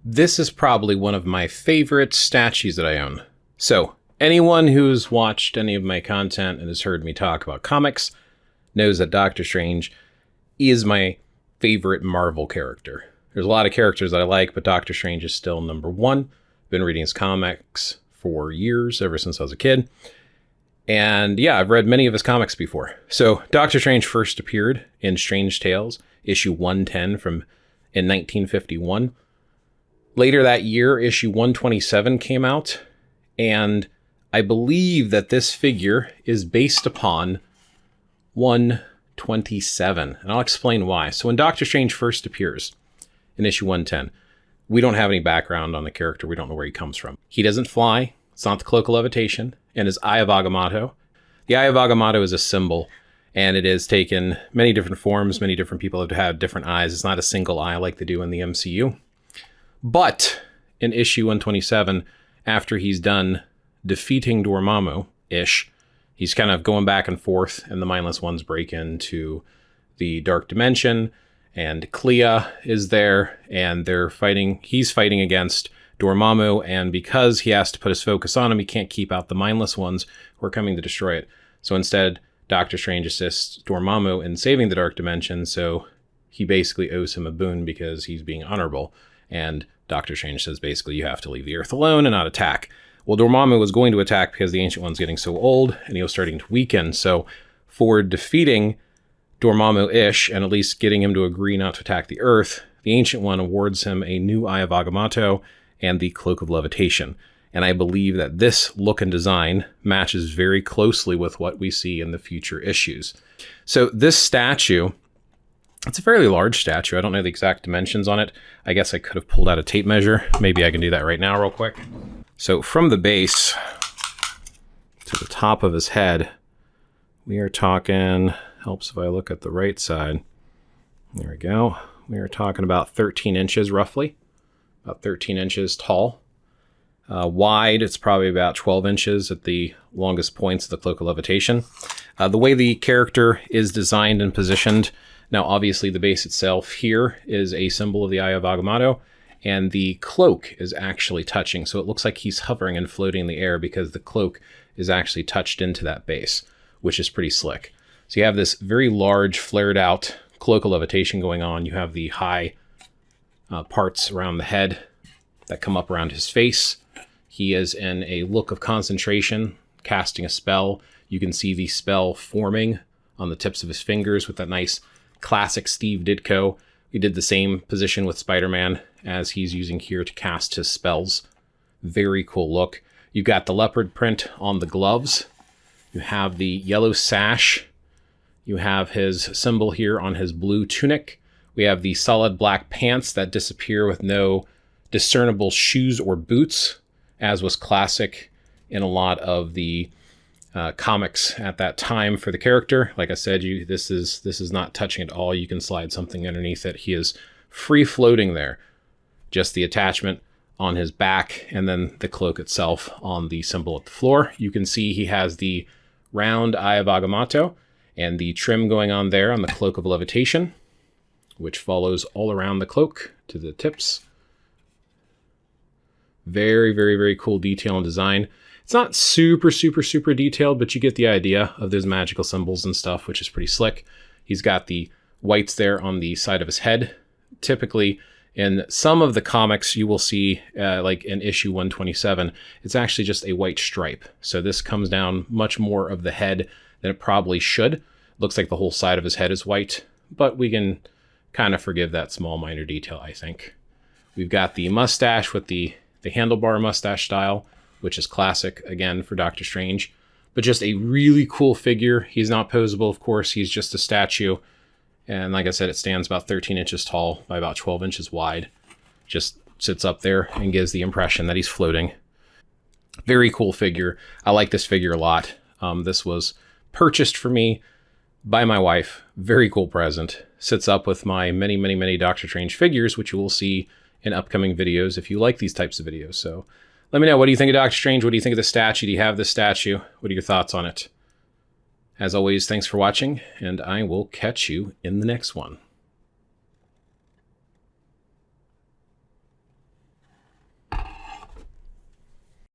This is probably one of my favorite statues that I own. So, anyone who's watched any of my content and has heard me talk about comics knows that Doctor Strange is my favorite Marvel character. There's a lot of characters that I like, but Doctor Strange is still number one. Been reading his comics for years, ever since I was a kid. And yeah, I've read many of his comics before. So Doctor Strange first appeared in Strange Tales, issue 110 in 1951. Later that year, issue 127 came out, and I believe that this figure is based upon 127, and I'll explain why. So when Doctor Strange first appears in issue 110, we don't have any background on the character. We don't know where he comes from. He doesn't fly. It's not the Cloak of Levitation, and his Eye of Agamotto. The Eye of Agamotto is a symbol, and it has taken many different forms. Many different people have had different eyes. It's not a single eye like they do in the MCU. But in issue 127, after he's done defeating Dormammu-ish, he's kind of going back and forth, and the Mindless Ones break into the Dark Dimension, and Clea is there, and they're fighting. He's fighting against Dormammu, and because he has to put his focus on him, he can't keep out the Mindless Ones who are coming to destroy it. So instead, Doctor Strange assists Dormammu in saving the Dark Dimension, so he basically owes him a boon because he's being honorable. And Doctor Strange says, basically, you have to leave the Earth alone and not attack. Well, Dormammu was going to attack because the Ancient One's getting so old, and he was starting to weaken. So for defeating Dormammu-ish, and at least getting him to agree not to attack the Earth, the Ancient One awards him a new Eye of Agamotto and the Cloak of Levitation. And I believe that this look and design matches very closely with what we see in the future issues. So this statue, it's a fairly large statue. I don't know the exact dimensions on it. I guess I could have pulled out a tape measure. Maybe I can do that right now real quick. So from the base to the top of his head, we are talking, helps if I look at the right side. There we go. We are talking about 13 inches roughly, about 13 inches tall. Wide, it's probably about 12 inches at the longest points of the Cloak of Levitation. The way the character is designed and positioned, now, obviously, the base itself here is a symbol of the Eye of Agamotto, and the cloak is actually touching. So it looks like he's hovering and floating in the air because the cloak is actually touched into that base, which is pretty slick. So you have this very large, flared out Cloak of Levitation going on. You have the high parts around the head that come up around his face. He is in a look of concentration, casting a spell. You can see the spell forming on the tips of his fingers with that nice classic Steve Ditko. He did the same position with Spider-Man as he's using here to cast his spells. Very cool look. You've got the leopard print on the gloves. You have the yellow sash. You have his symbol here on his blue tunic. We have the solid black pants that disappear with no discernible shoes or boots, as was classic in a lot of the comics at that time for the character. Like I said, this is not touching at all. You can slide something underneath it. He is free floating there. Just the attachment on his back, and then the cloak itself on the symbol at the floor. You can see he has the round Eye of Agamotto and the trim going on there on the Cloak of Levitation, which follows all around the cloak to the tips. Very, very, very cool detail and design. It's not super, super, super detailed, but you get the idea of those magical symbols and stuff, which is pretty slick. He's got the whites there on the side of his head. Typically, in some of the comics, you will see, like in issue 127, it's actually just a white stripe. So this comes down much more of the head than it probably should. Looks like the whole side of his head is white, but we can kind of forgive that small minor detail, I think. We've got the mustache with the handlebar mustache style, which is classic, again, for Doctor Strange. But just a really cool figure. He's not posable, of course. He's just a statue. And like I said, it stands about 13 inches tall by about 12 inches wide. Just sits up there and gives the impression that he's floating. Very cool figure. I like this figure a lot. This was purchased for me by my wife. Very cool present. Sits up with my many, many, many Doctor Strange figures, which you will see in upcoming videos if you like these types of videos. So let me know, what do you think of Doctor Strange? What do you think of the statue? Do you have this statue? What are your thoughts on it? As always, thanks for watching, and I will catch you in the next one.